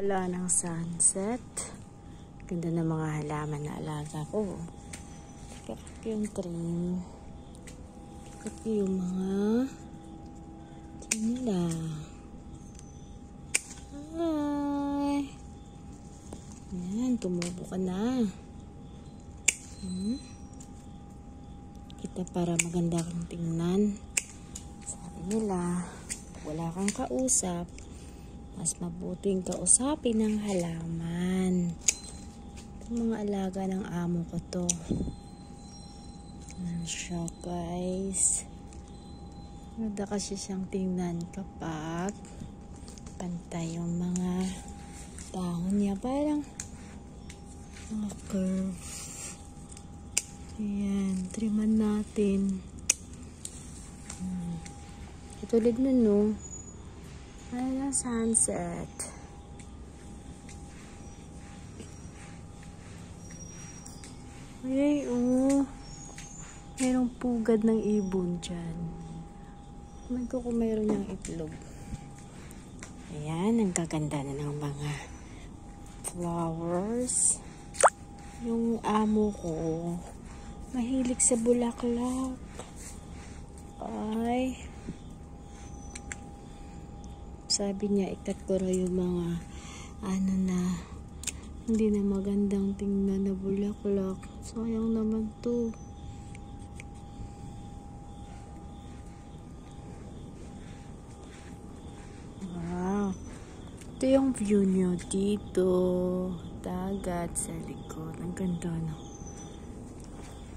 Wala ng sunset. Ganda ng mga halaman na alaga ko. Kakak yung trim. Kakak yung mga nila. Hi! Yan, tumubo ka na. Kita para maganda kang tingnan. Sabi nila, wala kang kausap, mas mabuting kausapin ng halaman. Itong mga alaga ng amo ko to. Ayan siya, guys. Maganda kasi siyang tingnan kapag pantay yung mga dahon niya. Parang mga curve. Ayan, triman natin. Tulad nun, no? Ayan ang sunset. Ay, oh. Mayroong pugad ng ibon dyan. Kumain ko kung mayroon niyang itlog. Ayan, ang gaganda na ng mga flowers. Yung amo ko, mahilig sa bulaklak. Ay, sabi niya, ikat ko raw yung mga hindi na magandang tingnan na bulaklak. Sayang naman to. Wow. Ito yung view nyo dito. Dagat sa likod. Ang ganda, no?